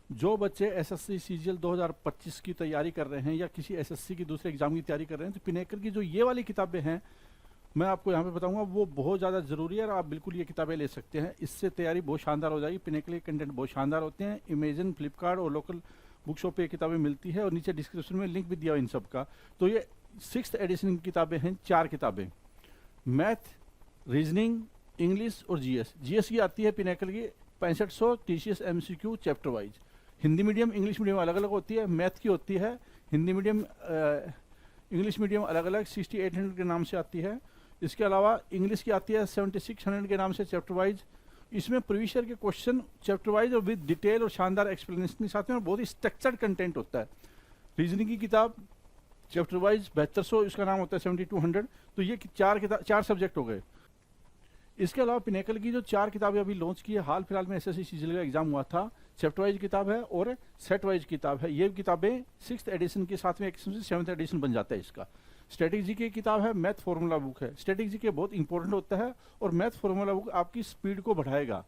जो बच्चे SSC CGL 2025 की तैयारी कर रहे हैं या किसी एसएससी की दूसरे एग्जाम की तैयारी कर रहे हैं, तो पिनेकल की जो ये वाली किताबें हैं मैं आपको यहाँ पे बताऊंगा, वो बहुत ज़्यादा ज़रूरी है और आप बिल्कुल ये किताबें ले सकते हैं। इससे तैयारी बहुत शानदार हो जाएगी। पिनेकल के कंटेंट बहुत शानदार होते हैं। इमेजन, फ्लिपकार्ट और लोकल बुक शॉप पे ये किताबें मिलती है और नीचे डिस्क्रिप्शन में लिंक भी दिया हुआ इन सब का। तो ये 6th एडिशन की किताबें हैं, 4 किताबें, मैथ, रीजनिंग, इंग्लिश और जीएस। जीएस की आती है पिनेकल की 6500 TCS MCQ chapter wise. Hindi medium English medium अलग अलग होती है। मैथ की होती है हिंदी मीडियम इंग्लिश मीडियम अलग अलग 6800 के नाम से आती है। इसके अलावा इंग्लिश की आती है 7600 के नाम से चैप्टर वाइज। इसमें प्रीवियस ईयर के क्वेश्चन चैप्टर वाइज और विद डिटेल और शानदार एक्सप्लेनेशन के साथ में, और बहुत ही स्ट्रक्चर्ड कंटेंट होता है। रीजनिंग की किताब चैप्टर वाइज 7200, इसका नाम होता है 7200। तो ये चार सब्जेक्ट हो गए। इसके अलावा पिनेकल की जो 4 किताबें अभी लॉन्च की है, हाल फिलहाल में एसएससी सीजीएल का एग्जाम हुआ था, चैप्टर वाइज किताब है और सेट वाइज किताब है। ये किताबें 6th एडिशन के साथ में एक 7th एडिशन बन जाता है इसका। स्ट्रेटेजी की किताब है, मैथ फॉर्मूला बुक है। स्ट्रेटेजी के बहुत इंपॉर्टेंट होता है और मैथ फॉर्मूला बुक आपकी स्पीड को बढ़ाएगा।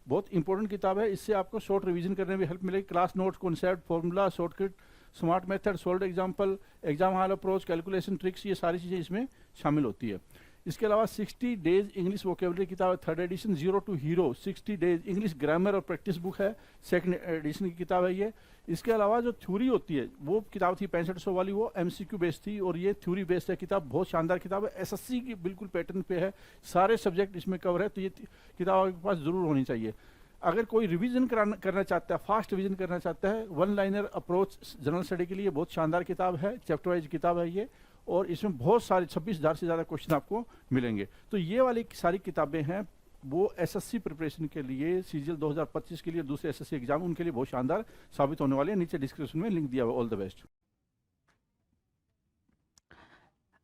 बहुत इंपॉर्टेंट किताब है। इससे आपको शॉर्ट रिवीजन करने में भी हेल्प मिलेगी। Class notes, concept, formula, shortcut, smart method, solved example, exam hall approach, calculation tricks, ये सारी चीज़ें इसमें शामिल होती है। इसके अलावा 60 डेज इंग्लिश वोकेबलरी किताब है, 3rd edition, zero to hero 60 days English grammar और प्रैक्टिस बुक है, 2nd एडिशन की किताब है ये। इसके अलावा जो थ्योरी होती है वो किताब थी 6500 वाली, वो एमसीक्यू बेस्ड थी और ये थ्योरी बेस्ड है किताब। बहुत शानदार किताब है, एसएससी की बिल्कुल पैटर्न पे है, सारे सब्जेक्ट इसमें कवर है। तो ये किताब आपके पास जरूर होनी चाहिए। अगर कोई रिवीजन करना चाहता है, फास्ट रिवीजन करना चाहता है, 1 लाइनर अप्रोच जनरल स्टडी के लिए बहुत शानदार किताब है, चैप्टर वाइज किताब है ये। और इसमें बहुत सारे 26,000 से ज़्यादा क्वेश्चन आपको मिलेंगे। तो ये वाली सारी किताबें हैं वो एसएससी प्रिपरेशन के लिए, सीजीएल 2025 के लिए, दूसरे एसएससी एग्जाम, उनके लिए बहुत शानदार साबित होने वाले हैं। नीचे डिस्क्रिप्शन में लिंक दिया हुआ। All the best.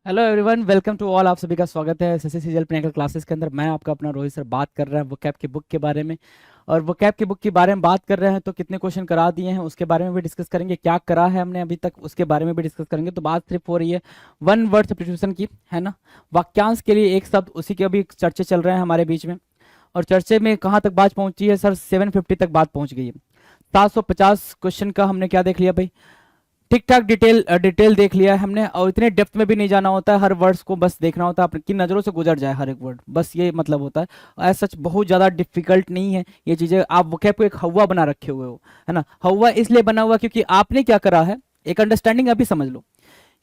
Hello everyone, welcome to all. आप सभी का स्वागत है एसएससी सीजीएल पिनेकल क्लासेस के अंदर। मैं आपका अपना रोहित सर बात कर रहा है वोकैब की बुक के बारे में। और वोकैब की बुक के बारे में बात कर रहे हैं तो कितने क्वेश्चन करा दिए हैं उसके बारे में भी डिस्कस करेंगे, क्या करा है हमने अभी तक उसके बारे में भी डिस्कस करेंगे। तो बात सिर्फ हो रही है 1 वर्ड सब्स्टिट्यूशन की, है ना। वाक्यांश के लिए एक शब्द, उसी के अभी चर्चे चल रहे हैं हमारे बीच में। और चर्चे में कहाँ तक बात पहुंची है सर? 750 तक बात पहुंच गई है। 750 क्वेश्चन का हमने क्या देख लिया भाई? ठीक ठाक डिटेल देख लिया है हमने। और इतने डेप्थ में भी नहीं जाना होता है, हर वर्ड्स को बस देखना होता है, आपकी नज़रों से गुजर जाए हर एक वर्ड, बस ये मतलब होता है। ऐसा सच बहुत ज़्यादा डिफिकल्ट नहीं है ये चीज़ें। आप वोकैब को एक हवा बना रखे हुए हो, है ना। हवा इसलिए बना हुआ क्योंकि आपने क्या करा है, एक अंडरस्टैंडिंग अभी समझ लो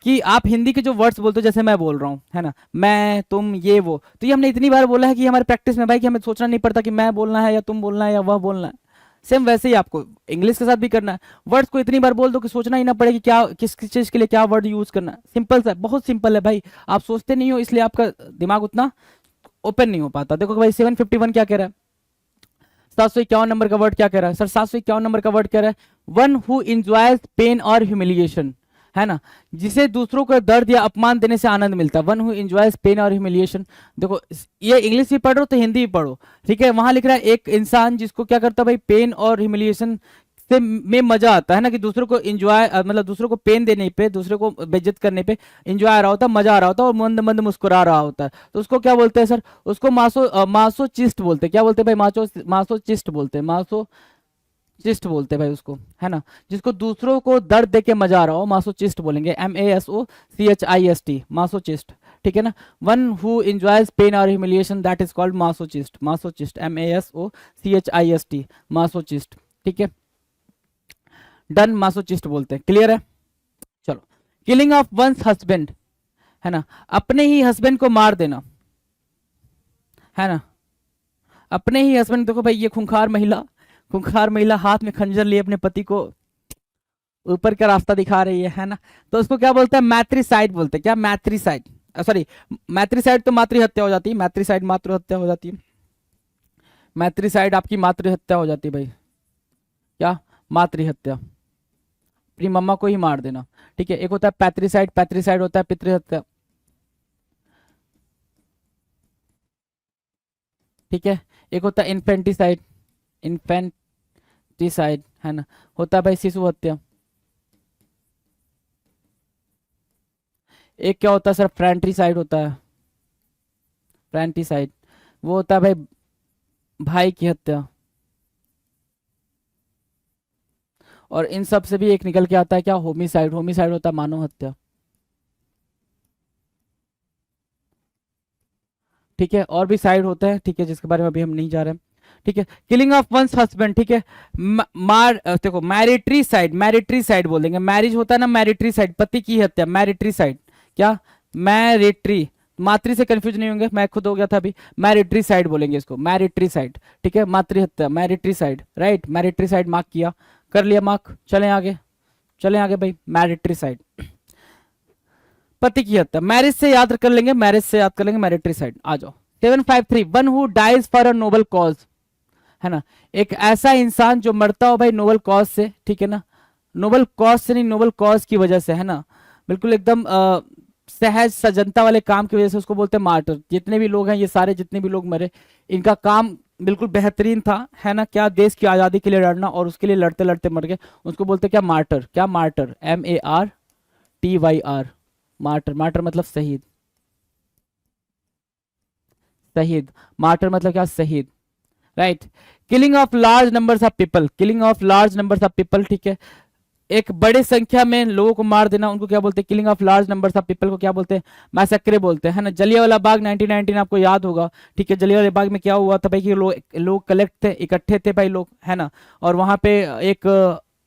कि आप हिंदी के जो वर्ड्स बोलते हो, जैसे मैं बोल रहा हूँ, है ना, मैं, तुम, ये वो, तो ये हमने इतनी बार बोला है कि हमारे प्रैक्टिस में भाई कि हमें सोचना नहीं पड़ता कि मैं बोलना है या तुम बोलना है या वह बोलना है। सेम वैसे ही आपको इंग्लिश के साथ भी करना है। वर्ड्स को इतनी बार बोल दो कि सोचना ही ना पड़े कि क्या किस किस चीज़ के लिए क्या वर्ड यूज करना है। सिंपल सा, बहुत सिंपल है भाई। आप सोचते नहीं हो इसलिए आपका दिमाग उतना ओपन नहीं हो पाता। देखो भाई 751 क्या कह रहा है, 751 नंबर का वर्ड क्या कह रहा है सर? 751 नंबर का वर्ड कह रहा है वन हु इंजॉयज पेन और ह्यूमिलिएशन, है ना, जिसे दूसरों को दर्द या अपमान देने से आनंद मिलता है। वन हु एंजॉयज पेन और ह्यूमिलिएशन। देखो ये इंग्लिश भी पढ़ रहे हो तो हिंदी भी पढ़ो, ठीक है। वहां लिख रहा है एक इंसान जिसको क्या करता है भाई, पेन और ह्यूमिलिएशन से में मजा आता है ना, कि दूसरों को एंजॉय, मतलब दूसरों को पेन देने पे, दूसरे को बेइज्जत करने पे एंजॉय आ रहा होता है, मजा आ रहा होता है और मंद मंद मुस्कुरा रहा होता है। तो उसको क्या बोलते हैं सर? उसको मासोचिस्ट बोलते हैं। क्या बोलते हैं भाई? मासोचिस्ट बोलते हैं, चिस्ट बोलते हैं भाई उसको, है ना। जिसको दूसरों को दर्द देके मजा आ रहा हो, मासोचिस्ट बोलेंगे, MASOCHIST, मासोचिस्ट, ठीक है ना। वन हु एंजॉयज पेन और humiliation, that is called masochist, MASOCHIST, masochist, ठीक है। डन, मासोचिस्ट बोलते हैं, क्लियर है। चलो, किलिंग ऑफ वंस हस्बैंड, है ना, अपने ही हस्बैंड को मार देना, है ना, अपने ही हस्बैंड। देखो भाई ये खूंखार महिला हाथ में खंजर लिए अपने पति को ऊपर का रास्ता दिखा रही है ना। तो उसको क्या बोलते हैं? मैट्रिसाइड बोलते हैं। क्या? मैट्रिसाइड, सॉरी, मैट्रिसाइड तो मातृ हत्या हो जाती है, मैट्रिसाइड मातृ हत्या हो जाती है, मैट्रिसाइड आपकी मातृ हत्या हो जाती है भाई। क्या? मातृ हत्या, अपनी मम्मा को ही मार देना, ठीक है। एक होता है पैट्रिसाइड, पैट्रिसाइड होता है पितृ हत्या, ठीक है। एक होता है इन्फेंटिसाइड, इन्फेंटिसाइड, है ना, होता है भाई शिशु हत्या। एक क्या होता है सर? फ्रैंट्रिसाइड होता है, फ्रैंटिसाइड, वो होता है भाई भाई की हत्या। और इन सब से भी एक निकल के आता है क्या, होमिसाइड। होमिसाइड होता है मानव हत्या, ठीक है। और भी साइड होते हैं, ठीक है, जिसके बारे में अभी हम नहीं जा रहे हैं, ठीक है। किलिंग ऑफ वंस हस्बैंड, ठीक है। देखो मैरिटरी साइड, मैरिटरी साइड बोल देंगे, मैरिज होता है ना, मैरिटरी साइड, पति की हत्या, मैरिटरी साइड, क्या, मैरिटरी, मातृ से कंफ्यूज नहीं होंगे, मैं खुद हो गया था अभी, मैरिटरी साइड बोलेंगे इसको, मैरिटरी साइड, ठीक है, मातृ हत्या, मैरिटरी साइड, राइट, मैरिटरी साइड मार्क किया, कर लिया मार्क, चलें आगे, चलें आगे भाई, मैरिटरी साइड, पति की हत्या, मैरिज से याद कर लेंगे, मैरिज से याद कर लेंगे, मैरिटरी साइड। आ जाओ 753, one who dies for a noble cause, है ना, एक ऐसा इंसान जो मरता हो भाई नोबल कॉज से, ठीक है ना, नोबल कॉज से नहीं, नोबल कॉज की वजह से, है ना, बिल्कुल एकदम सहज सजनता वाले काम की वजह से, उसको बोलते हैं मार्टर। जितने भी लोग हैं, ये सारे जितने भी लोग मरे, इनका काम बिल्कुल बेहतरीन था, है ना, क्या, देश की आज़ादी के लिए लड़ना, और उसके लिए लड़ते लड़ते मर गए, उसको बोलते हैं क्या, मार्टर, क्या, मार्टर, MARTYR, मार्टर, मार्टर मतलब शहीद, शहीद, मार्टर मतलब क्या, शहीद, right. Killing of large numbers of people, killing of large numbers of people, ठीक है, एक बड़े संख्या में लोगों को मार देना, उनको क्या बोलते हैं, killing of large numbers of people को क्या बोलते हैं, मैसेक्रे बोलते हैं, है ना। जलियांवाला बाग 1919 आपको याद होगा, ठीक है, जलियांवाला बाग में क्या हुआ था भाई, कि लोग कलेक्ट थे, इकट्ठे थे भाई लोग, है ना, और वहां पे एक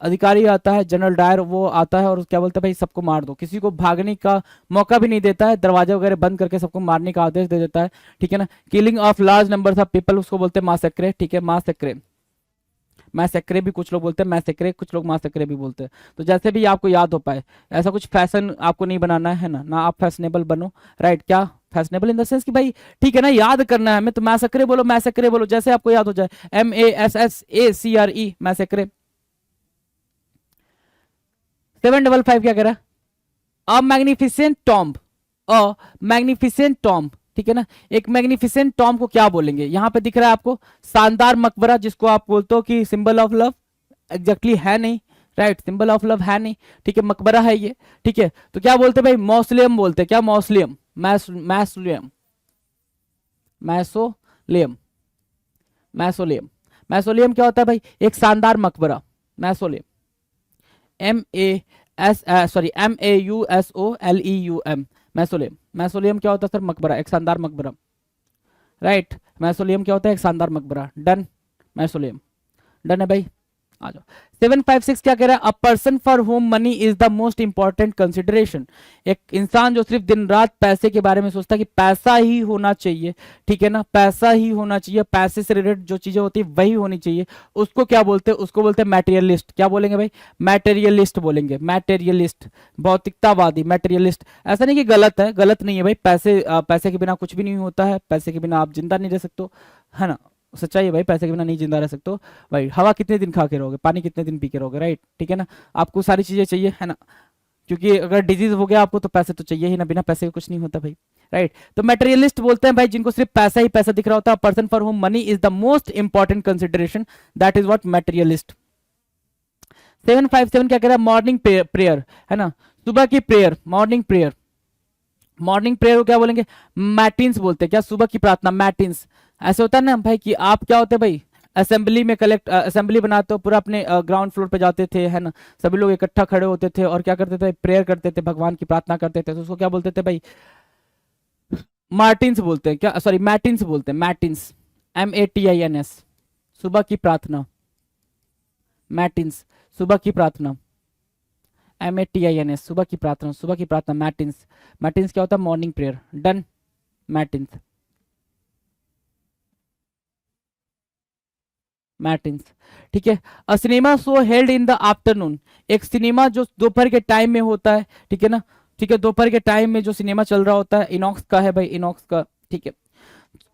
अधिकारी आता है, जनरल डायर, वो आता है और क्या बोलता है भाई सबको मार दो, किसी को भागने का मौका भी नहीं देता है, दरवाजे वगैरह बंद करके सबको मारने का आदेश दे देता है, ठीक है ना। Killing of large numbers of people उसको बोलते हैं मैसेक्रे, ठीक है, मैसेक्रे, मैसेक्रे भी कुछ लोग बोलते हैं, मैसेक्रे कुछ लोग मैसेक्रे भी बोलते हैं, तो जैसे भी आपको याद हो पाए, ऐसा कुछ फैशन आपको नहीं बनाना है ना, ना आप फैशनेबल बनो, राइट, क्या, फैशनेबल इन द सेंस कि भाई ठीक है ना, याद करना है हमें, तो मैसेक्रे बोलो, मैसेक्रे बोलो, जैसे आपको याद हो जाए, MASSACRE, मैसेक्रे। 755 क्या कह रहा है, अ मैग्निफिसेंट टॉम्ब, अ मैग्निफिसेंट टॉम्ब, ठीक है ना। एक मैग्निफिसेंट टॉम्ब को क्या बोलेंगे, यहां पे दिख रहा है आपको, शानदार मकबरा, जिसको आप बोलते हो कि सिंबल ऑफ लव, एग्जैक्टली है नहीं, राइट, सिंबल ऑफ लव है नहीं, ठीक है, मकबरा है ये, ठीक है, तो क्या बोलते हैं भाई, मौसलियम बोलते हैं, क्या, मौसलियम, मैसोलियम, मैसोलियम, मैसोलियम, मैसोलियम क्या होता है भाई, एक शानदार मकबरा, मैसोलियम, MAUSOLEUM, मैसोलियम, मैसोलियम क्या होता है सर, मकबरा, एक शानदार मकबरा, राइट, मैसोलियम क्या होता है, एक शानदार मकबरा, डन, मैसोलियम, डन है भाई। आ जाओ 756 क्या कह रहा है, a person for home money is the most important consideration, एक इंसान जो सिर्फ दिन रात पैसे के बारे में सोचता है कि पैसा ही होना चाहिए, ठीक है ना, पैसा ही होना चाहिए, पैसे से रिलेटेड जो चीजें होती है वही होनी चाहिए, उसको क्या बोलते हैं, उसको बोलते हैं मैटेरियलिस्ट, क्या बोलेंगे भाई, मैटेरियलिस्ट बोलेंगे, मैटेरियलिस्ट, भौतिकतावादी, मैटेरियलिस्ट। ऐसा नहीं कि गलत है, गलत नहीं है भाई, पैसे के बिना कुछ भी नहीं होता है, पैसे के बिना आप जिंदा नहीं रह सकते, है ना, सच्चाई है भाई, पैसे के बिना नहीं जिंदा रह सकते हो भाई, हवा कितने दिन खा के रहोगे, पानी कितने दिन पी के रहोगे, राइट, ठीक है ना, आपको सारी चीजें चाहिए, है ना, क्योंकि अगर डिजीज हो गया आपको तो पैसे तो चाहिए ही ना, बिना पैसे के कुछ नहीं होता भाई, राइट। तो मटेरियलिस्ट बोलते हैं भाई जिनको सिर्फ पैसा ही पैसा दिख रहा होता है, person for home money is the most important consideration, that is what materialist. 757 क्या कह रहा है, मॉर्निंग प्रेयर, है ना, सुबह की prayer, morning prayer, morning prayer को क्या बोलेंगे, मैटिन्स बोलते हैं, क्या, सुबह की प्रार्थना, मैटिन्स। ऐसे होता है ना भाई कि आप क्या होते हैं भाई, असेंबली में असेंबली बनाते हो, पूरा अपने ग्राउंड फ्लोर पे जाते थे, है ना, सभी लोग इकट्ठा खड़े होते थे और क्या करते थे, प्रेयर करते थे, भगवान की प्रार्थना करते थे, तो उसको क्या बोलते थे भाई, मार्टिन्स बोलते हैं, क्या, सॉरी मैटिन्स बोलते हैं, मैटिन्स, MATINS, सुबह की प्रार्थना, मैटिन्स, सुबह की प्रार्थना, MATINS, सुबह की प्रार्थना, सुबह की प्रार्थना, मैटिन्स, मैटिन्स क्या होता है, मॉर्निंग प्रेयर, डन, मैटिन्स, मैटिन्स, ठीक है। अ cinema show held in the afternoon, एक सिनेमा जो दोपहर के टाइम में होता है, ठीक है ना, ठीक है, दोपहर के टाइम में जो सिनेमा चल रहा होता है, इनॉक्स का है भाई, इनॉक्स का, ठीक है,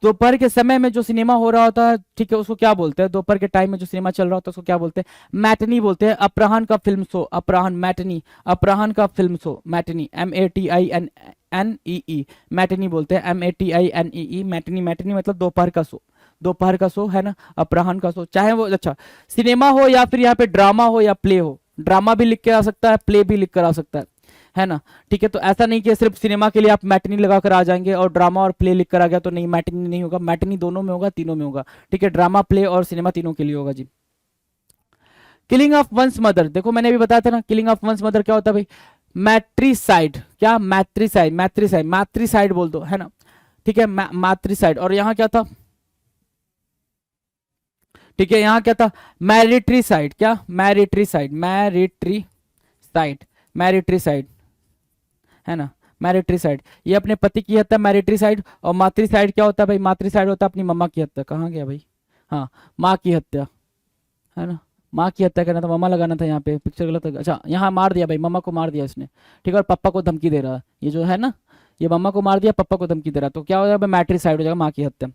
दोपहर के समय में जो सिनेमा हो रहा होता है, ठीक है, उसको क्या बोलते हैं, दोपहर के टाइम में जो सिनेमा चल रहा होता है उसको क्या बोलते हैं, मैटनी बोलते हैं, अपराहन का फिल्म शो, अपराहन, मैटनी, अपराहन का film show, matinee, MATINNEE, matinee बोलते हैं, MATINEE, मैटनी, मैटनी मतलब दोपहर का शो, दोपहर का शो, है ना, अपराहन का शो, चाहे वो अच्छा सिनेमा हो या फिर यहाँ पे ड्रामा हो या प्ले हो, ड्रामा भी लिख के आ सकता है, प्ले भी लिख कर आ सकता है ना, ठीक है, तो ऐसा नहीं कि सिर्फ सिनेमा के लिए आप मैटनी लगा कर आ जाएंगे और ड्रामा और प्ले लिख कर आ गया तो नहीं, मैटनी नहीं होगा, मैटनी दोनों में होगा, तीनों में होगा, ठीक है, ड्रामा, प्ले और सिनेमा तीनों के लिए होगा जी। किलिंग ऑफ वंस मदर, देखो मैंने भी बताया था ना, किलिंग ऑफ वंस मदर क्या होता है भाई, मैट्रिसाइड, क्या मैट्रिसाइड, मैट्रिसाइड, मैट्रिसाइड बोल दो, है ना, ठीक है, मैट्रिसाइड। और यहाँ क्या था, ठीक है, यहाँ क्या था, मैरिट्रीसाइड, क्या मैरिट्रीसाइड, मैरिट्रीसाइड, मैरिट्रीसाइड, है ना, मैरिट्रीसाइड, ये अपने पति की हत्या मैरिट्रीसाइड। और मातृसाइड क्या होता है भाई, मातृसाइड होता है अपनी मम्मा की हत्या, कहाँ गया भाई, हाँ, माँ की हत्या, है ना, माँ की हत्या करना था, मम्मा लगाना था यहाँ पे, पिक्चर गलत है। अच्छा यहाँ मार दिया भाई, मम्मा को मार दिया इसने, ठीक है, और पापा को धमकी दे रहा है, ये जो है ना, ये मम्मा को मार दिया, पापा को धमकी दे रहा है, तो क्या हो जाएगा, मैट्रिसाइड हो जाएगा, माँ की हत्या।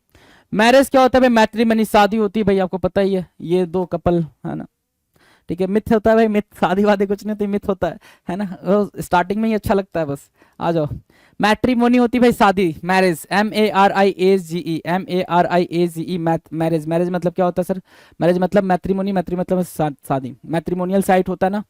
मैरिज क्या होता है भाई, मैट्रिमनी, शादी होती है भाई, आपको पता ही है, ये दो कपल, है ना, ठीक है, मिथ होता है भाई, मिथ, शादी वादी कुछ नहीं होती, मिथ होता है ना, स्टार्टिंग में ही अच्छा लगता है बस। आ जाओ, मैट्रिमोनी होती है भाई शादी, marriage, MARIAGE, MARIAGE, marriage, marriage मतलब क्या होता है सर, मैरिज मतलब मैट्रिमोनी, मैट्री मतलब शादी, मैट्रिमोनियल साइट होता है ना।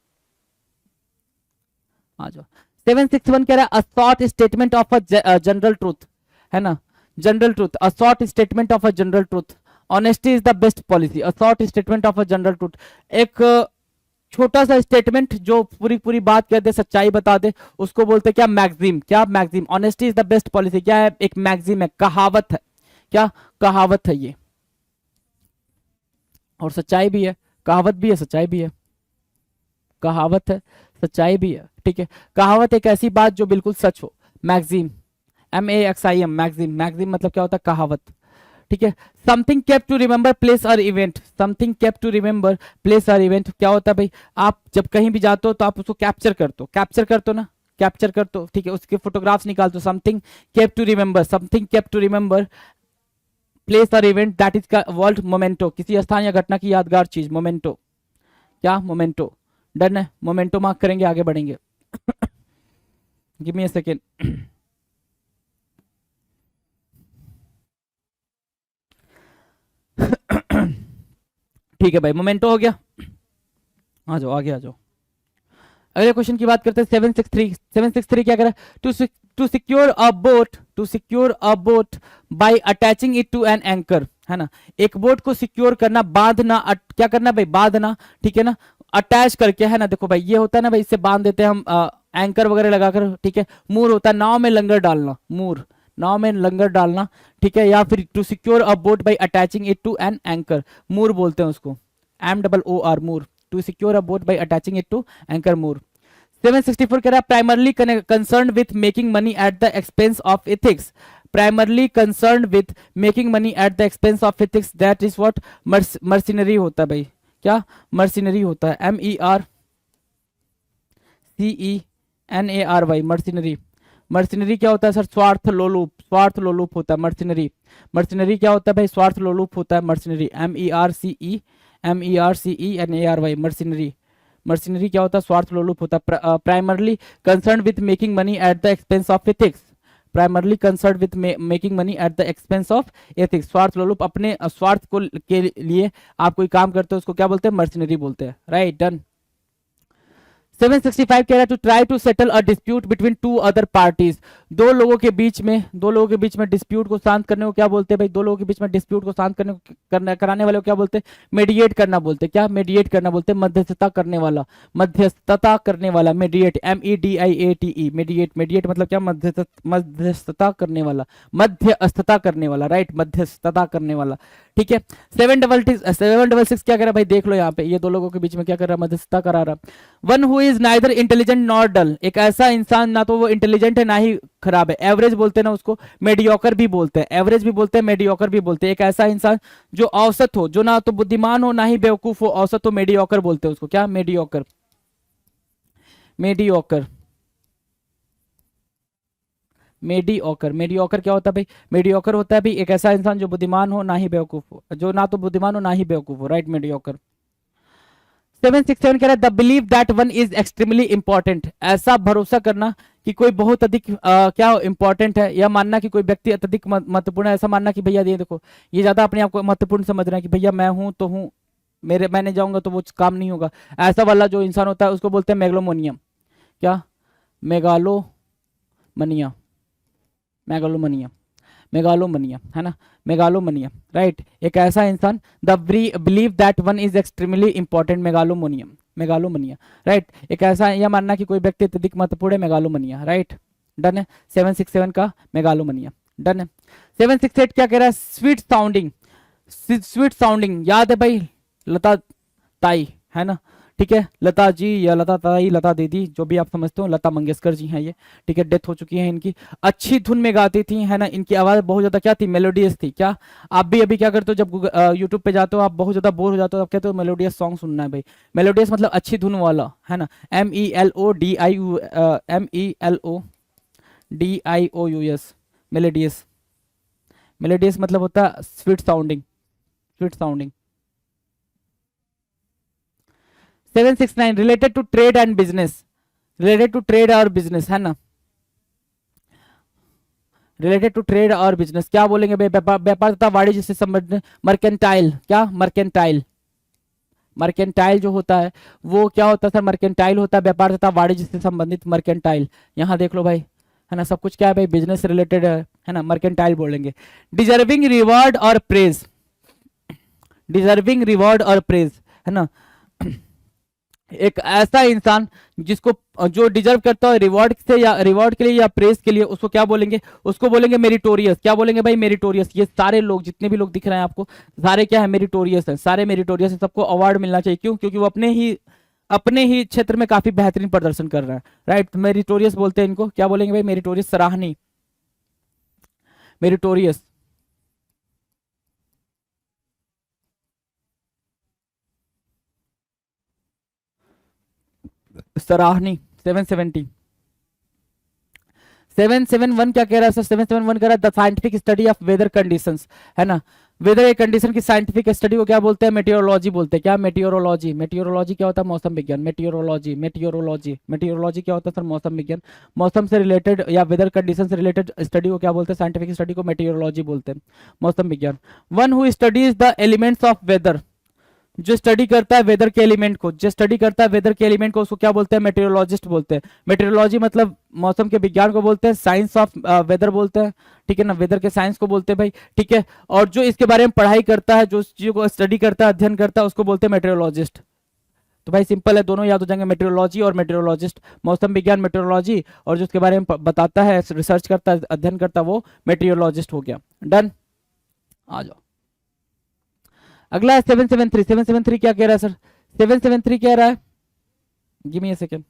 आ जाओ, 761 कह रहा है, a short statement of a general truth, है ना, general truth, a short statement of a general truth, honesty is the best policy, a short statement of a general truth, एक छोटा सा स्टेटमेंट जो पूरी पूरी बात कर दे, सच्चाई बता दे, उसको बोलते हैं क्या, मैक्सिम, क्या maxim, honesty is the best policy, क्या है, एक मैक्सिम है, कहावत है, क्या कहावत है ये, और सच्चाई भी है, कहावत भी है, सच्चाई भी है, कहावत है, सच्चाई भी है, ठीक है, कहावत एक ऐसी बात जो बिल्कुल सच हो, मैक्सिम, MAXIM, मैक्सिम, मैक्सिम मतलब क्या होता है, कहावत, ठीक है। Something kept to remember place और event, something kept to remember place और इवेंट क्या होता है भाई, आप जब कहीं भी जाते हो तो आप उसको कैप्चर करते हो, कैप्चर करते हो ना, कैप्चर करते हो, ठीक है, उसके फोटोग्राफ्स निकालते हो, something kept to remember, something kept to remember place और इवेंट दैट इज का वर्ल्ड मोमेंटो, किसी स्थान या घटना की यादगार चीज, मोमेंटो, क्या मोमेंटो, डन है, मोमेंटो मार्क करेंगे, आगे बढ़ेंगे। Give me a second. ठीक है भाई, मोमेंटो हो गया, आ जाओ आगे आ जाओ। अगले क्वेश्चन की बात करते हैं, 763 क्या कर रहा है, to secure a boat, to secure a boat by attaching it to an anchor, है ना, एक बोट को सिक्योर करना, बांधना, क्या करना भाई, बांधना, ठीक है ना, अटैच करके, है ना, देखो भाई ये होता है ना भाई, इससे बांध देते हैं हम, एंकर वगैरह लगाकर, ठीक है, मूर होता है, नाव में लंगर डालना, मूर, नाव में लंगर डालना, ठीक है, या फिर to secure a boat by attaching it to an anchor, moor बोलते हैं उसको, MOOR, moor, to secure a boat by attaching it to anchor, moor. 764 कह रहा है, primarily concern with making money at the expense of ethics, primarily concern with making money at the expense of ethics, that is what, mercenary होता है भाई, क्या mercenary होता है, MERCENARY, mercenary, mercenary क्या होता है सर, स्वार्थ लोलुप, स्वार्थ लोलुप होता है मर्सिनरी, मर्सिनरी क्या होता है भाई, स्वार्थ लोलुप होता है मर्सिनरी, MERCENARY, मर्सिनरी, मर्सिनरी क्या होता है, स्वार्थ लोलुप होता है। Primarily concern with making money at the expense of ethics, primarily concern with making money at the expense of ethics, स्वार्थ लोलुप, अपने स्वार्थ को के लिए आप कोई काम करते हो उसको क्या बोलते हैं, मर्सिनरी बोलते हैं, राइट, डन। 765 कह रहा है, to try to settle a dispute between two other parties, दो लोगों के बीच में डिस्प्यूट को शांत करने को क्या बोलते हैं भाई, दो लोगों के बीच में डिस्प्यूट को शांत करने को कराने वाले को क्या बोलते हैं, मेडिएट करना बोलते हैं, क्या मेडिएट करना बोलते हैं, मध्यस्थता करने वाला, मध्यस्थता करने वाला, मेडिएट, MEDIATE, मेडिएट, मेडिएट मतलब क्या, मध्यस्थता करने वाला, मध्यस्थता करने वाला, राइट, मध्यस्थता करने वाला, ठीक है। 766 क्या कर रहा है भाई, देख लो यहाँ पे, ये दो लोगों के बीच में क्या कर रहा है, मध्यस्थता करा रहा है। One who is neither intelligent nor dull, एक ऐसा इंसान ना तो वो इंटेलिजेंट है ना ही खराब है, एवरेज बोलते हैं ना उसको, मेडियोकर भी बोलते हैं, एवरेज भी बोलते हैं, मेडियोकर भी बोलते हैं, एक ऐसा इंसान जो औसत हो, जो ना तो बुद्धिमान हो ना ही बेवकूफ हो, औसत हो, मेडियोकर बोलते हैं उसको, क्या मेडियोकर, मेडियोकर, मेडियोकर, मेडियोकर क्या होता है भाई, मेडियोकर होता है भाई एक ऐसा इंसान जो बुद्धिमान हो ना ही बेवकूफ हो, जो ना तो बुद्धिमान हो ना ही बेवकूफ हो, राइट, मेडियोकर। 767 कह रहा है, the believe that one is extremely important, ऐसा भरोसा करना कि कोई बहुत अधिक क्या इंपॉर्टेंट है, या मानना कि कोई व्यक्ति अत्यधिक महत्वपूर्ण है, ऐसा मानना कि भैया ये देखो, ये ज्यादा अपने आप को महत्वपूर्ण समझ रहा है कि भैया मैं हूं तो हूं, मेरे मैंने जाऊंगा तो वो काम नहीं होगा, ऐसा वाला जो इंसान होता है उसको बोलते हैं मेगलोमोनियम, क्या, मेगालोमनिया, मेगालोमनिया, मेगालोमनिया, है ना, मेगालोमनिया, राइट। एक ऐसा इंसान, the believe that one is extremely important, megalomanium, megalomania, right. एक ऐसा यह मानना कि कोई व्यक्ति अत्यधिक महत्वपूर्ण है, मेगालोमनिया, राइट। डन है 767 का मेगालोमनिया, डन है। 768 क्या कह रहा है, स्वीट साउंडिंग, स्वीट साउंडिंग, याद है भाई लता ताई, है ना, ठीक है, लता जी या लता ताई, लता दीदी, जो भी आप समझते हो, लता मंगेशकर जी हैं ये, ठीक है, डेथ हो चुकी है इनकी। अच्छी धुन में गाती थी, है ना, इनकी आवाज बहुत ज्यादा क्या थी, मेलोडियस थी। क्या आप भी अभी क्या करते हो, जब यूट्यूब पे जाते हो, आप बहुत ज्यादा बोर हो जाते हो, आप कहते हो मेलोडियस सॉन्ग सुनना है भाई, मेलोडियस मतलब अच्छी धुन वाला, है ना, MELODIOUS, मेलोडियस, मेलोडियस मतलब होता है sweet sounding, sweet sounding. 769 related to trade and business, related to trade और बिजनेस, है ना, रिलेटेड टू ट्रेड और बिजनेस, क्या बोलेंगे भाई, व्यापार तथा वाणिज्य से संबंधित, मर्केंटाइल, क्या मर्केंटाइल, मर्केंटाइल जो होता है वो क्या होता है सर, मर्केंटाइल होता है व्यापार तथा वाणिज्य से संबंधित, मर्केंटाइल, यहाँ देख लो भाई, है ना, सब कुछ क्या है भाई, बिजनेस रिलेटेड है ना, मर्केंटाइल बोलेंगे। डिजर्विंग रिवॉर्ड और प्रेज, डिजर्विंग रिवॉर्ड और प्रेज, है ना, एक ऐसा इंसान जिसको, जो डिजर्व करता है रिवॉर्ड से या रिवॉर्ड के लिए या प्रेज के लिए, उसको क्या बोलेंगे, उसको बोलेंगे मेरिटोरियस, क्या बोलेंगे भाई, मेरिटोरियस। ये सारे लोग जितने भी लोग दिख रहे हैं आपको, सारे क्या है, मेरिटोरियस है, सारे मेरिटोरियस है, सबको अवार्ड मिलना चाहिए, क्यों, क्योंकि वो अपने ही क्षेत्र में काफी बेहतरीन प्रदर्शन कर रहा है, राइट, मेरिटोरियस बोलते हैं इनको, क्या बोलेंगे भाई, मेरिटोरियस, सराहनीय, मेरिटोरियस, सराहनीय। 770 771 क्या कह रहा है सर, 771 कह रहा है the scientific study of weather conditions, है ना, वेदर के कंडीशन की साइंटिफिक स्टडी को क्या बोलते हैं, मेटियोरोलॉजी बोलते हैं। क्या, मेटियोरोलॉजी, मेटियोरोलॉजी क्या होता है, मौसम विज्ञान, मेटियोरोलॉजी, मेटियोरोलॉजी, मेटियोरोलॉजी क्या होता है सर, मौसम विज्ञान, मौसम से रिलेटेड या वेदर कंडीशन से रिलेटेड स्टडी को क्या बोलते हैं, साइंटिफिक स्टडी को मेटियोरोलॉजी बोलते हैं, मौसम विज्ञान। One who studies the elements of weather, जो स्टडी करता है वेदर के एलिमेंट को, जो स्टडी करता है वेदर के एलिमेंट को, उसको क्या बोलते हैं, मेटेरोलॉजिस्ट बोलते हैं। मेटेरोलॉजी मतलब मौसम के विज्ञान को बोलते हैं, साइंस ऑफ वेदर बोलते हैं, ठीक है ना, वेदर के साइंस को बोलते हैं भाई, ठीक है। और जो इसके बारे में पढ़ाई करता है, जो चीजों को स्टडी करता है, अध्ययन करता है, उसको बोलते हैं मेटेरोलॉजिस्ट। तो भाई सिंपल है, दोनों याद हो जाएंगे, मेटेरोलॉजी और मेटेरोलॉजिस्ट, मौसम विज्ञान मेटेरोलॉजी, और जो उसके बारे में बताता है, रिसर्च करता है, अध्ययन करता है, वो मेटेरोलॉजिस्ट हो गया। डन, आ जाओ। अगला है 773, 773 क्या कह रहा है सर, 773 कह रहा है, give me a second,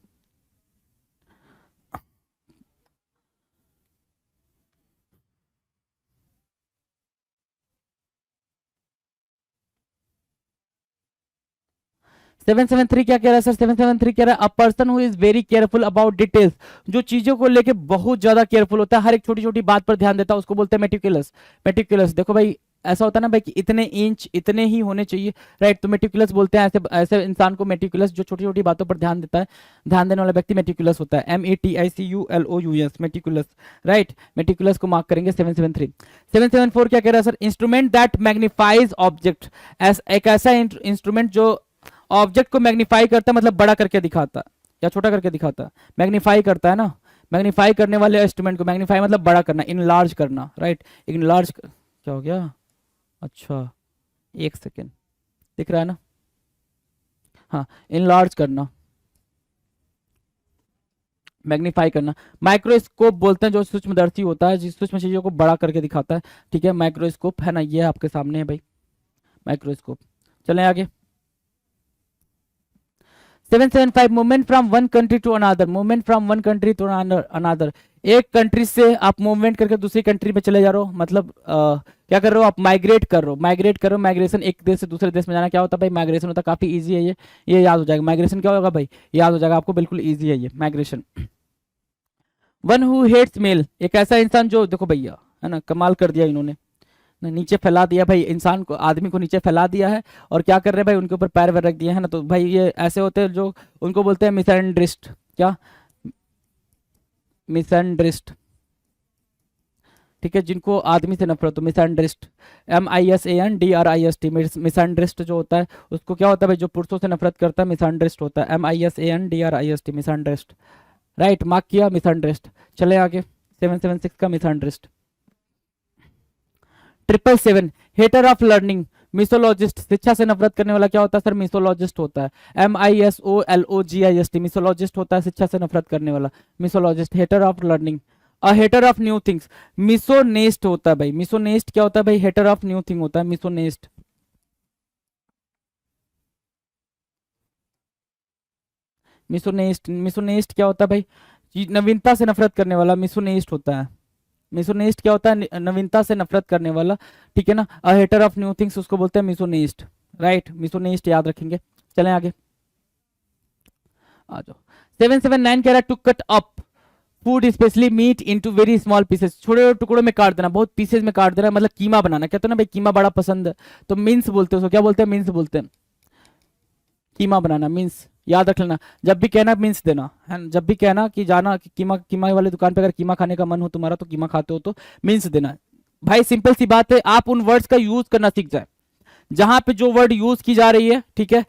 seven seven three क्या कह रहा है सर, 773 कह रहा है अ person who is very careful about details, जो चीजों को लेके बहुत ज्यादा केयरफुल होता है, हर एक छोटी छोटी बात पर ध्यान देता है, उसको बोलते हैं मेटिकुलस। मेटिकुलस देखो भाई, ऐसा होता है ना भाई कि इतने इंच इतने ही होने चाहिए, राइट, तो मेटिकुलस बोलते हैं ऐसे ऐसे इंसान को मेटिकुलस, जो छोटी छोटी बातों पर ध्यान देता है, ध्यान देने वाला व्यक्ति मेटिकुलस होता है, METICULOUS, मेटिकुलस, राइट, मेटिकुलस को मार्क करेंगे। 773 774 क्या कह रहा है sir, instrument that magnifies object, एक ऐसा इंस्ट्रूमेंट जो ऑब्जेक्ट को मैग्नीफाई करता है, मतलब बड़ा करके दिखाता है या छोटा करके दिखाता है, मैग्नीफाई करता है ना, मैग्नीफाई करने वाले इंस्ट्रूमेंट को, मैग्नीफाई मतलब बड़ा करना, इनलार्ज करना, राइट, इनलार्ज क्या हो गया, अच्छा एक सेकेंड, दिख रहा है ना, हाँ, इनलार्ज करना, मैग्नीफाई करना। माइक्रोस्कोप बोलते हैं जो सूक्ष्मदर्शी होता है, जिस सूक्ष्म चीजों को बड़ा करके दिखाता है, ठीक है, माइक्रोस्कोप, है ना, ये आपके सामने है भाई, माइक्रोस्कोप। चलें आगे। 775 movement from one country to another, movement from one country to another, एक कंट्री से आप मूवमेंट करके दूसरी कंट्री में चले जा रहे हो, मतलब क्या कर रहे हो आप, माइग्रेट कर रहे हो, माइग्रेट कर रहे हो, माइग्रेशन, एक देश से दूसरे देश में जाना क्या होता है भाई, माइग्रेशन होता है, काफी इजी है ये याद हो जाएगा, माइग्रेशन क्या होगा भाई, याद हो जाएगा आपको, बिल्कुल इजी है ये migration. One who hates male, एक ऐसा इंसान जो, देखो भैया, है ना, कमाल कर दिया इन्होंने, नीचे फैला दिया भाई, इंसान को, आदमी को नीचे फैला दिया है, और क्या कर रहे हैं भाई, उनके ऊपर पैर वैर रख दिए है ना, तो भाई ये ऐसे होते हैं जो, उनको बोलते हैं मिसएंड्रिस्ट, क्या, मिसएंड्रिस्ट, ठीक है, जिनको आदमी से नफरत हो, मिसएंड्रिस्ट, MISANDRIST, मिसएंड्रिस्ट जो होता है उसको क्या होता है भाई, जो पुरुषों से नफरत करता है, मिसएंड्रिस्ट होता है, MISANDRIST, मिसएंड्रिस्ट, राइट, मार्क किया, मिसएंड्रिस्ट। चले आगे, 776 का मिसएंड्रिस्ट। 777, हेटर ऑफ लर्निंग, मिसोलॉजिस्ट, शिक्षा से नफरत करने वाला क्या होता है सर? मिसोलॉजिस्ट होता है। MISOLOGIST, मिसोलॉजिस्ट होता है शिक्षा से नफरत करने वाला, misologist. Hater of learning, a hater of new things, misoneist होता है भाई। मिसोनेस्ट क्या होता है भाई? हेटर ऑफ न्यू थिंग होता है मिसोनेस्ट। मिसोनेस्ट क्या होता है भाई? नवीनता से नफरत करने वाला मिसोनेस्ट होता है। मिसोनेस्ट क्या होता है? नवीनता से नफरत करने वाला, ठीक है ना। A hater of new things उसको बोलते हैं मिसोनेस्ट, राइट। मिसोनेस्ट याद रखेंगे। चलें आगे, आ जाओ। 779 कह रहा है to cut up food specially meat into very small pieces, छोटे छोटे टुकड़ों में काट देना, बहुत पीसेस में काट देना, मतलब कीमा बनाना। कहते हैं ना भाई कीमा बड़ा पसंद है, तो मिन्स बोलते हैं उसको। क्या बोलते हैं? मिन्स बोलते हैं। कीमा बनाना, मीन्स, याद रख लेना। जब भी कहना मीन्स देना है ना। जब भी कहना कि जाना कि कीमा, कीमा वाली दुकान पे अगर कीमा खाने का मन हो तुम्हारा, तो कीमा खाते हो तो मीन्स देना। भाई सिंपल सी बात है, आप उन वर्ड्स का यूज करना सीख जाए जहां पे जो वर्ड यूज की जा रही है, ठीक है।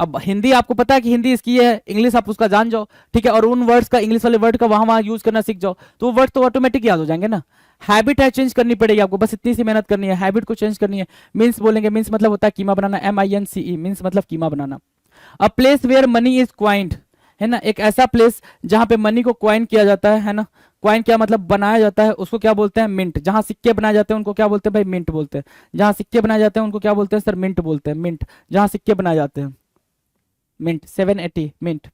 अब हिंदी आपको पता है कि हिंदी इसकी है, इंग्लिश आप उसका जान जाओ, ठीक है। और उन वर्ड्स का, इंग्लिश वाले वर्ड का वहां वहां यूज करना सीख जाओ, तो वो वर्ड तो ऑटोमेटिक याद हो जाएंगे ना। हैबिट है, चेंज करनी पड़ेगी आपको, बस इतनी सी मेहनत करनी है, हैबिट को चेंज करनी है। मीन्स बोलेंगे, मीन्स मतलब होता है कीमा बनाना, MINCE, मीन्स मतलब कीमा बनाना। A place where money is coined, है ना, एक ऐसा प्लेस जहां पे मनी को क्वाइन किया जाता है ना। क्वाइन क्या मतलब? बनाया जाता है, उसको क्या बोलते हैं? मिंट। जहां सिक्के बनाए जाते हैं उनको क्या बोलते हैं भाई? मिंट बोलते हैं। जहां सिक्के बनाए जाते हैं उनको क्या बोलते हैं सर? मिंट बोलते हैं, मिंट। जहां सिक्के बनाए जाते हैं, मिंट। 780 मिंट।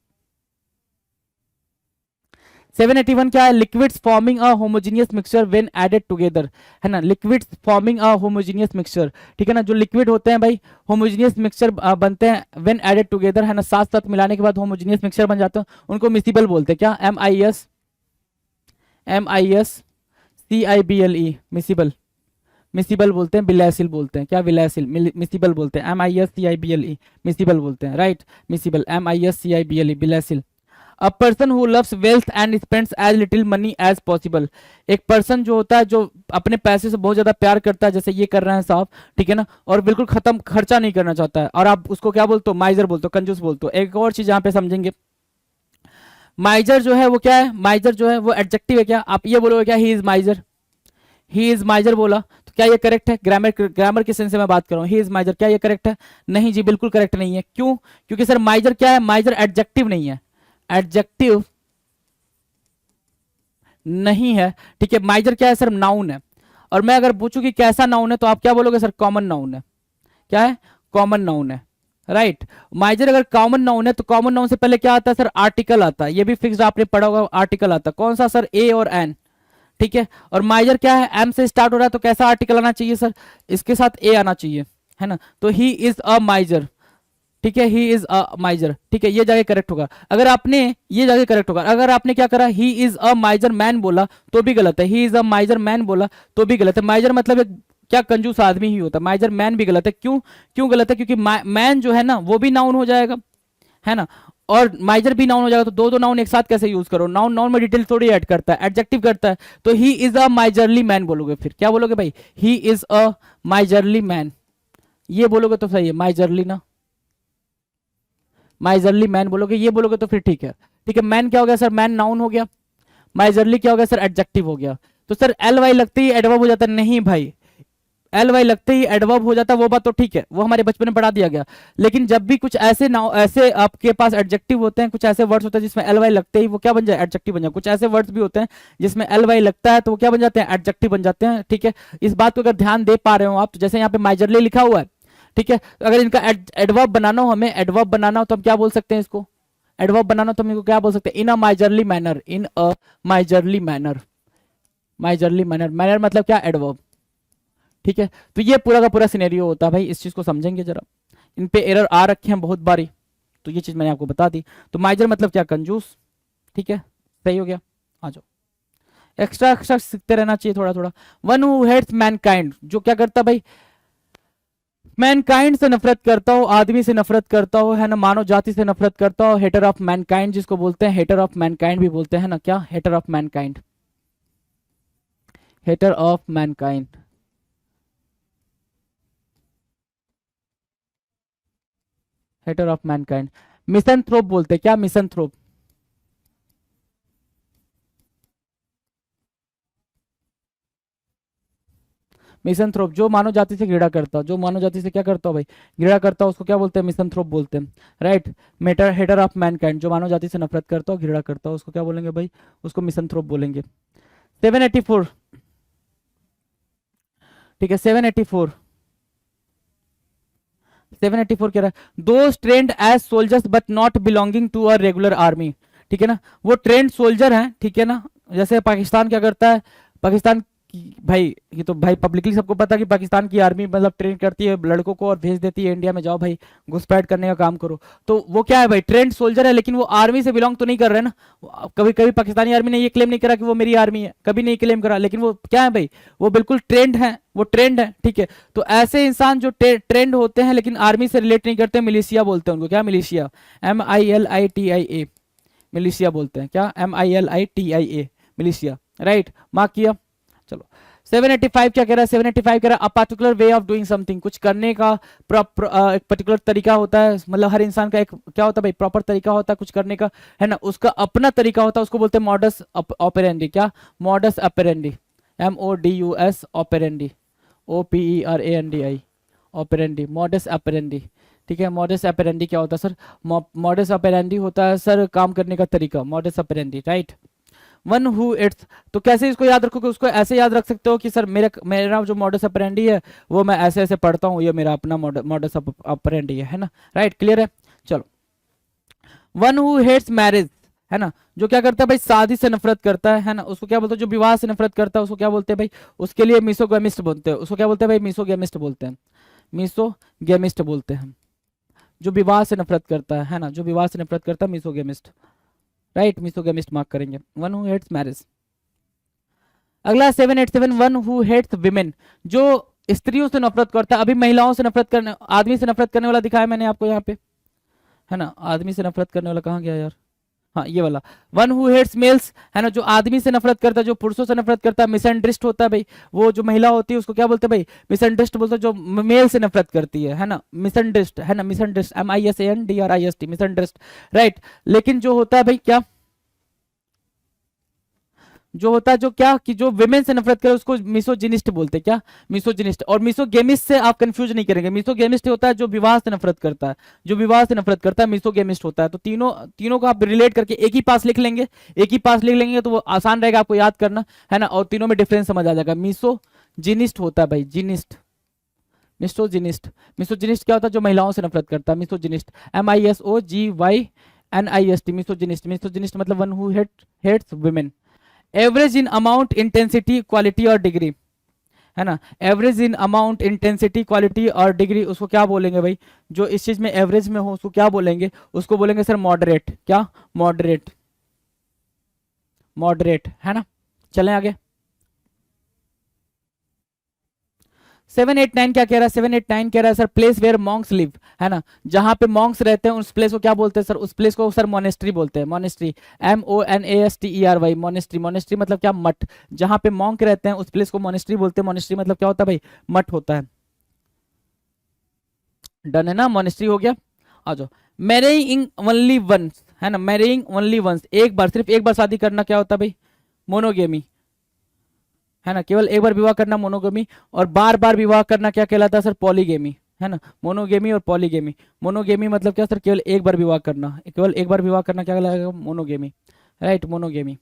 781 क्या है? Liquids forming a homogeneous mixture when added together, है ना। Liquids forming a homogeneous mixture, ठीक है ना। जो लिक्विड होते हैं भाई, होमोजेनियस मिक्सचर बनते हैं व्हेन एडेड टुगेदर, है ना। साथ साथ मिलाने के बाद होमोजेनियस मिक्सचर बन जाते हैं, उनको मिसिबल बोलते हैं। क्या? MISCIBLE, miscible. मिसिबल बोलते हैं, बिलैसिल बोलते हैं। क्या? बिलैसिल, मिसिबल बोलते हैं। MISCIBLE, मिसिबल बोलते हैं, राइट। मिसिबल, MISCIBLE, बिलैसिल। A person who loves wealth and spends as little money as possible, एक पर्सन जो होता है जो अपने पैसे से बहुत ज्यादा प्यार करता है, जैसे ये कर रहे हैं साहब, ठीक है ना, और बिल्कुल खत्म खर्चा नहीं करना चाहता है, और आप उसको क्या बोलते हो? माइजर बोलते हो, कंजूस बोलते हो। एक और चीज यहाँ पे समझेंगे, माइजर जो है वो क्या है? माइजर जो है वो एडजेक्टिव है। क्या आप ये बोलोगे क्या? ही इज माइजर, ही इज माइजर बोला तो क्या ये करेक्ट है? ग्रामर के सेंस से मैं बात कर रहा हूँ। ही इज माइजर, क्या ये करेक्ट है? नहीं जी, बिल्कुल करेक्ट नहीं है। क्यों? क्योंकि सर माइजर क्या है? माइजर एडजेक्टिव नहीं है, एडजेक्टिव नहीं है, ठीक है। माइजर क्या है सर? नाउन है। और मैं अगर पूछूं कि कैसा नाउन है, तो आप क्या बोलोगे सर? कॉमन नाउन है। क्या है? कॉमन नाउन है, राइट। माइजर अगर कॉमन नाउन है, तो कॉमन नाउन से पहले क्या आता है सर? आर्टिकल आता है। ये भी फिक्स्ड आपने पढ़ा होगा, आर्टिकल आता है। कौन सा सर? ए और एन, ठीक है। और माइजर क्या है? एम से स्टार्ट हो रहा है, तो कैसा आर्टिकल आना चाहिए सर? इसके साथ ए आना चाहिए, है ना। तो ही इज अ माइजर, ठीक है। ही इज अ माइजर, ठीक है, ये जगह करेक्ट होगा। अगर आपने ये जगह करेक्ट होगा, अगर आपने क्या करा? ही इज अ माइजर मैन बोला तो भी गलत है, ही इज अ माइजर मैन बोला तो भी गलत है। माइजर मतलब एक क्या कंजूस आदमी ही होता है। माइजर मैन भी गलत है। क्यों? क्यों गलत है? क्योंकि मैन जो है ना वो भी नाउन हो जाएगा, है ना, और माइजर भी नाउन हो जाएगा। तो दो दो नाउन एक साथ कैसे यूज करो? नाउन नाउन में डिटेल थोड़ी ऐड करता है, एडजेक्टिव करता है। तो he is a miserly man बोलोगे, फिर क्या बोलोगे भाई? He is a miserly man, ये बोलोगे तो सही है। माइजरली ना, माइजरली मैन बोलोगे, ये बोलोगे तो फिर ठीक है। ठीक है, मैन क्या हो गया सर? मैन नाउन हो गया। माइजरली क्या हो गया सर? एडजेक्टिव हो गया। तो सर एल वाई लगते ही एडवर्ब हो जाता है? नहीं भाई, एल वाई लगते ही एडवर्ब हो जाता, वो बात तो ठीक है, वो हमारे बचपन में पढ़ा दिया गया। लेकिन जब भी कुछ ऐसे नाउ, ऐसे आपके पास एडजेक्टिव होते हैं, कुछ ऐसे वर्ड्स होते हैं जिसमें एल वाई लगते ही वो क्या बन जाए? एडजेक्टिव बन जाए। कुछ ऐसे वर्ड्स भी होते हैं जिसमें एल वाई लगता है तो वो क्या बन जाते हैं? एडजेक्टिव बन जाते हैं, ठीक है। इस बात को अगर ध्यान दे पा रहे हो आप, तो जैसे यहाँ पे माइजरली लिखा हुआ है, ठीक है, तो अगर इनका एडवर्ब बनाना हो, हमें एडवर्ब बनाना हो, तो हम क्या बोल सकते हैं इसको? एडवर्ब बनाना तो हम इनको क्या बोल सकते हैं? In a miserly manner, in a miserly manner. Miserly manner, manner मतलब क्या? एडवर्ब, ठीक है। तो ये पूरा का पूरा सिनेरियो होता है भाई, इस चीज को समझेंगे जरा। इन पे एरर आ रखे हैं बहुत बारी, तो ये चीज मैंने आपको बता दी। तो माइजर मतलब क्या? कंजूस, ठीक है, सही हो गया। आ जाओ, एक्स्ट्रा एक्स्ट्रा सीखते रहना चाहिए थोड़ा थोड़ा। वन हु हेट्स मैनकाइंड, जो क्या करता भाई? मैनकाइंड से नफरत करता हो, आदमी से नफरत करता हो, है ना, मानव जाति से नफरत करता हो। हेटर ऑफ मैनकाइंड जिसको बोलते हैं, हेटर ऑफ मैनकाइंड भी बोलते हैं ना। क्या? Hater of mankind, hater of mankind. Hater of mankind. Misanthrope बोलते हैं। क्या? मिसनथ्रोप। मिसंथ्रोप, जो मानव जाति से घृणा करता हो, जो मानव जाति से क्या करता हो भाई, घृणा करता हो, उसको क्या बोलते हैं, मिसंथ्रोप बोलते हैं, राइट। मेटर हेटर ऑफ मैनकाइंड, जो मानव जाति से नफरत करता हो, घृणा करता हो, उसको क्या बोलेंगे भाई, उसको मिसंथ्रोप बोलेंगे। 784, ठीक है, 784 कह रहा है those trained as soldiers but not belonging to a regular army, ठीक है ना, वो ट्रेंड सोल्जर हैं, ठीक है ना। जैसे पाकिस्तान क्या करता है, पाकिस्तान की भाई, ये तो भाई पब्लिकली सबको पता है कि पाकिस्तान की आर्मी मतलब ट्रेन करती है लड़कों को और भेज देती है इंडिया में, जाओ भाई घुसपैठ करने का काम करो। तो वो क्या है भाई, ट्रेंड सोल्जर है, लेकिन वो आर्मी से बिलोंग तो नहीं कर रहे ना। कभी कभी पाकिस्तानी आर्मी ने ये क्लेम नहीं करा कि वो मेरी आर्मी है, कभी नहीं क्लेम करा, लेकिन वो क्या है भाई, वो बिल्कुल ट्रेंड है, वो ट्रेंड है, ठीक है। तो ऐसे इंसान जो ट्रेंड होते हैं लेकिन आर्मी से रिलेट नहीं करते, मिलिशिया बोलते हैं उनको, क्या मिलिशिया, MILITIA, मिलिशिया बोलते हैं, क्या MILITIA, मिलिशिया, राइट, मार्क किया। चलो 785 क्या कह रहा है, 785 कह रहा है a particular way of doing something, कुछ करने का एक पर्टिकुलर तरीका होता है, मतलब हर इंसान का एक क्या होता है भाई, प्रॉपर तरीका होता है कुछ करने का, है ना, उसका अपना तरीका होता है, उसको बोलते हैं मॉडस ऑपरेंडी, क्या, modus operandi, MODUS operandi, OPERANDI, operandi, modus operandi, ठीक है। मॉडस ऑपरेंडी क्या होता है सर, मॉडस ऑपरेंडी होता है सर काम करने का तरीका, modus operandi, right. One who it's, तो कैसे इसको याद रखोगे, उसको ऐसे याद रख सकते हो कि सर मेरा जो मॉडस ऑपरेंडी है वो मैं ऐसे ऐसे पढ़ता हूँ, ये मेरा अपना मॉडस ऑपरेंडी है ना, राइट, क्लियर है। चलो वन हु हेट्स मैरिज, है ना, जो क्या करता है भाई, शादी से नफरत करता है ना, उसको क्या बोलते हैं, जो विवाह से नफरत करता है उसको क्या बोलते हैं भाई, उसके लिए मिसोगेमिस्ट बोलते हैं, उसको क्या बोलते हैं भाई, मिसोगेमिस्ट बोलते हैं, मिसोगेमिस्ट बोलते हैं, जो विवाह से नफरत करता है ना, जो विवाह से नफरत करता है, मिसोगेमिस्ट, राइट, मिसोगेमिस्ट मार्क करेंगे। One who hates marriage. अगला 787, वन हु हेट्स विमेन, जो स्त्रियों से नफरत करता है, अभी महिलाओं से नफरत करने, आदमी से नफरत करने वाला दिखाया मैंने आपको यहाँ पे, है ना, आदमी से नफरत करने वाला कहाँ गया यार, हाँ ये वाला, वन हु हेट्स मेल्स, है ना, जो आदमी से नफरत करता है, जो पुरुषों से नफरत करता है, मिसअंडरस्टैंड होता है भाई, वो जो महिला होती है उसको क्या बोलते हैं भाई, मिसअंडरस्टैंड बोलते हैं, जो मेल से नफरत करती है ना, मिसअंडरस्टैंड, है ना, मिसअंडरस्टैंड, MISANDRIST, मिसअंडरस्टैंड, राइट। लेकिन जो होता है भाई क्या, जो होता है जो क्या कि जो विमेन से नफरत करे उसको मिसोजिनिस्ट बोलते हैं, क्या, मिसोजिनिस्ट। और मिसोगेमिस्ट से आप कंफ्यूज नहीं करेंगे, मिसोगेमिस्ट होता है जो विवाह से नफरत करता है, जो विवाह से नफरत करता है मिसोगेमिस्ट होता है। तो तीनों को आप रिलेट करके एक ही पास लिख लेंगे, एक ही पास लिख लेंगे तो वो आसान रहेगा आपको याद करना, है ना, और तीनों में डिफरेंस समझ आ जाएगा। मिसोजिनिस्ट होता है भाई, जिनिस्ट, मिसोजिनिस्ट, मिसोजिनिस्ट क्या होता है, जो महिलाओं से नफरत करता है, मिसोजिनिस्ट, MISOGYNIST, मिसोजिनिस्ट, मिसोजिनिस्ट मतलब one who hates women. Average in amount, intensity, quality और डिग्री, है ना, average in amount, intensity, quality और डिग्री, उसको क्या बोलेंगे भाई, जो इस चीज में एवरेज में हो उसको क्या बोलेंगे, उसको बोलेंगे सर मॉडरेट, क्या, मॉडरेट, मॉडरेट, है ना। चलें आगे। 789 क्या कह रहा है, 789 कह रहा है sir place where monks live, है ना, जहां पे मॉन्क्स रहते हैं उस प्लेस को क्या बोलते हैं सर, उस प्लेस को सर मोनेस्ट्री बोलते हैं, मोनेस्ट्री, MONASTERY, मोनेस्ट्री, मोनेस्ट्री मतलब क्या, मठ, जहां पे मॉन्क रहते हैं उस प्लेस को मोनेस्ट्री बोलते हैं। मोनेस्ट्री मतलब क्या होता है भाई, मठ होता है, डन है ना, मोनेस्ट्री हो गया। आ जाओ, मैरिंग ओनली वंस, है ना, मैरिंग ओनली वंस, एक बार, सिर्फ एक बार शादी करना क्या होता है भाई, मोनोगेमी, है ना, केवल एक बार विवाह करना मोनोगेमी, और बार बार विवाह करना क्या कहलाता है सर, पॉलीगेमी, है ना, मोनोगेमी और पॉलीगेमी। मोनोगेमी मतलब क्या सर, केवल एक बार विवाह करना, केवल एक बार विवाह करना क्या कहलाएगा, मोनोगेमी, राइट, मोनोगेमी,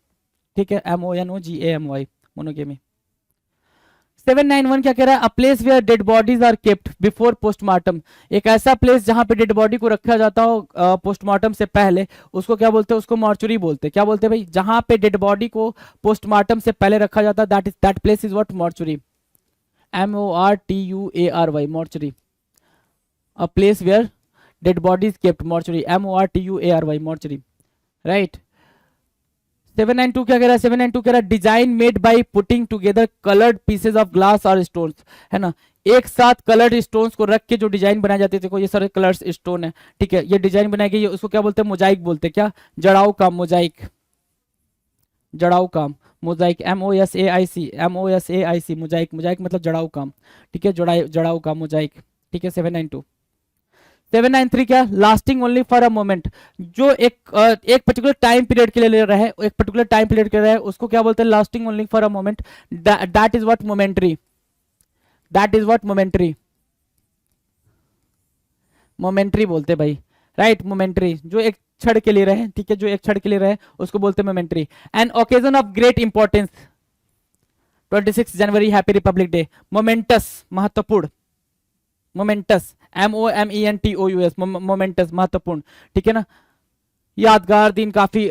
ठीक है, MONOGAMY, मोनोगेमी। 791 क्या कह रहा है, a place where dead bodies are kept before postmortem, एक ऐसा प्लेस जहां पे डेड बॉडी को रखा जाता हो पोस्टमार्टम से पहले, उसको क्या बोलते हैं, उसको मॉर्चुरी बोलते हैं, क्या बोलते हैं भाई, जहां पे डेड बॉडी को पोस्टमार्टम से पहले रखा जाता है, that place is what, mortuary, MORTUARY, mortuary, a place where dead body is kept, mortuary, MORTUARY, mortuary, right. 792 क्या कह रहा है, 792 कह रहा है design made by putting together coloured pieces of glass और स्टोन्स, है ना, एक साथ कलर्ड स्टोन्स को रख के जो डिजाइन बनाए जाते थे, ये सारे कलर्स स्टोन है, ठीक है, ये डिजाइन बनाई गई है, उसको क्या बोलते हैं, मोजाइक बोलते हैं, क्या, जड़ाऊ काम, मोजाइक, जड़ाऊ काम, मोजाइक, MOSAIC, मोजाइक, मोजाइक मतलब जड़ाऊ काम, ठीक है, जड़ाऊ काम, मोजाइक, ठीक है। 792 793 क्या, lasting only for a moment, जो एक पर्टिकुलर टाइम पीरियड के लिए ले रहा है, एक पर्टिकुलर टाइम पीरियड के लिए रहा है, उसको क्या बोलते हैं, lasting only for a moment, that is what, momentary, that is what momentary, momentary बोलते हैं भाई, राइट। मोमेंटरी जो एक क्षण के लिए रहे, ठीक है, जो एक क्षण के लिए रहे उसको बोलते हैं momentary. An occasion of great importance, 26 January happy Republic day. Moments महत्वपूर्ण, मोमेंटस, MOMENTOUS, मोमेंटस महत्वपूर्ण, ठीक है ना। यादगार दिन, काफी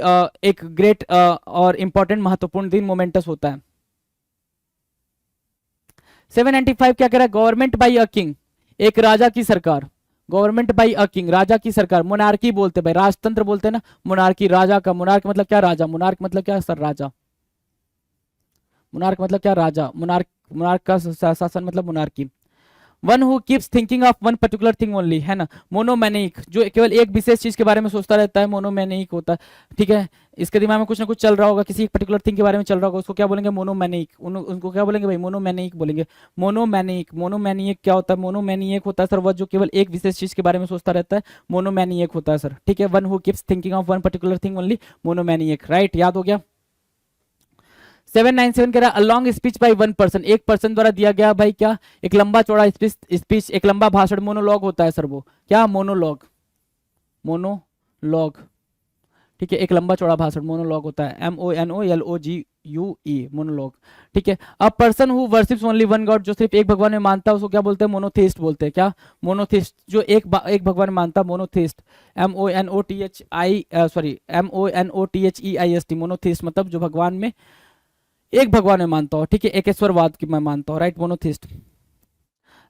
एक ग्रेट और इंपॉर्टेंट महत्वपूर्ण दिन मोमेंटस होता है। 795 क्या कह रहा है, गवर्नमेंट बाई अ किंग, एक राजा की सरकार, गवर्नमेंट बाई अ किंग, राजा की सरकार। मोनार्की बोलते भाई, राजतंत्र बोलते हैं ना, मोनार्की राजा का, मोनार्क मतलब क्या, राजा, मोनार्क मतलब क्या सर, राजा, मोनार्क मतलब क्या, राजा, मोनार्क, मोनार्क का शासन मतलब monarchy. One who keeps thinking of one particular thing only, है ना। मोनोमैनिक, जो केवल एक विशेष चीज के बारे में सोचता रहता है, मोनोमैनिक होता है, ठीक है। इसके दिमाग में कुछ ना कुछ चल रहा होगा, किसी एक पर्टिकुलर थिंग के बारे में चल रहा होगा, उसको क्या बोलेंगे, मोनोमैनिक। उनको क्या बोलेंगे भाई, मोनोमैनिक बोलेंगे। मोनोमैनिक, मोनोमैनिक क्या होता है, मोनोमैनिक होता है सर वह जो केवल एक विशेष चीज के बारे में सोचता रहता है, मोनोमैनिक होता है सर, ठीक है। One who keeps thinking of one particular thing only, monomaniac, right, याद हो गया। 797 कह रहा है, a long speech by one person, एक पर्सन द्वारा दिया गया भाई क्या, एक लंबा चौड़ा स्पीच, एक लंबा भाषण, मोनोलॉग होता है सर वो, क्या, मोनोलॉग, मोनोलॉग, ठीक है, एक लंबा चौड़ा भाषण मोनोलॉग होता है, MONOLOGUE, मोनोलॉग, ठीक है। अ person who worships only one God, जो सिर्फ एक भगवान में मानता है उसको क्या बोलते हैं, मोनोथेइस्ट बोलते हैं, क्या, मोनोथेइस्ट, जो एक भगवान में मानता है, मोनोथेइस्ट। MONOTHEIST, मोनोथेइस्ट मतलब जो भगवान में, एक भगवान में मानता हो, ठीक है, एक ईश्वरवाद की मैं मानता हूँ, राइट, मोनोथिस्ट।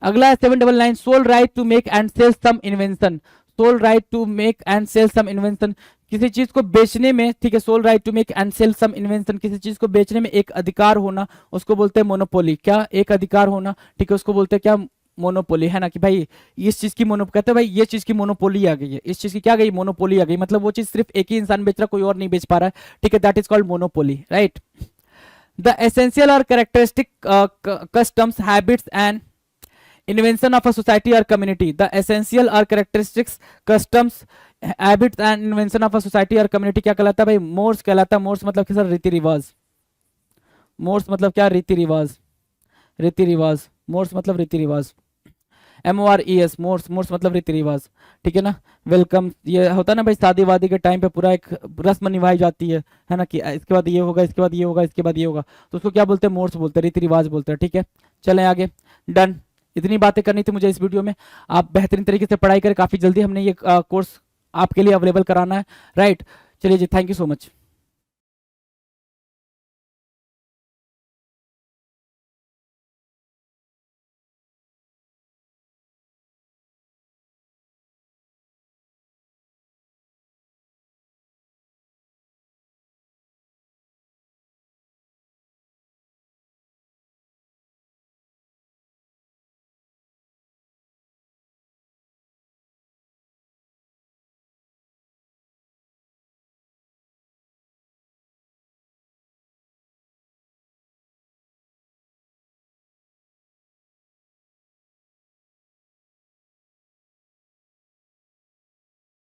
अगला है 799, sole right to make and sell some invention, sole right to make and sell some invention, किसी चीज को बेचने में, ठीक है, sole right to make and sell some invention, किसी चीज को बेचने में एक अधिकार होना, उसको बोलते हैं मोनोपोली, क्या, एक अधिकार होना, ठीक है, उसको बोलते हैं क्या, मोनोपोली, है ना। कि भाई इस चीज की मोनो, कहते हैं भाई ये चीज की मोनोपोली आ गई है, इस चीज की क्या गई, मोनोपोली आ गई, मतलब वो चीज सिर्फ एक ही इंसान बेच रहा, कोई और नहीं बेच पा रहा है, ठीक है, that is called monopoly, right. The essential or characteristic customs, habits and invention of a society or community. The essential or characteristics, customs, habits and invention of a society or community क्या कहलाता है भाई, Morse कहलाता है। Morse मतलब क्या sir, रीति रिवाज, मोर्स मतलब क्या, रीति रिवाज, रीति रिवाज, मोर्स मतलब रीति रिवाज, MORES, मोर्स, मोर्स मतलब रीति रिवाज, ठीक है ना। वेलकम, ये होता है ना भाई, शादी वादी के टाइम पे पूरा एक रस्म निभाई जाती है ना, कि इसके बाद ये होगा, इसके बाद ये होगा, इसके बाद ये होगा, तो उसको क्या बोलते हैं, मोर्स बोलते हैं, रीति रिवाज बोलते हैं, ठीक है। चलें आगे, डन, इतनी बातें करनी थी मुझे इस वीडियो में। आप बेहतरीन तरीके से पढ़ाई करें, काफी जल्दी हमने ये कोर्स आपके लिए अवेलेबल कराना है, राइट। चलिए जी, थैंक यू सो मच।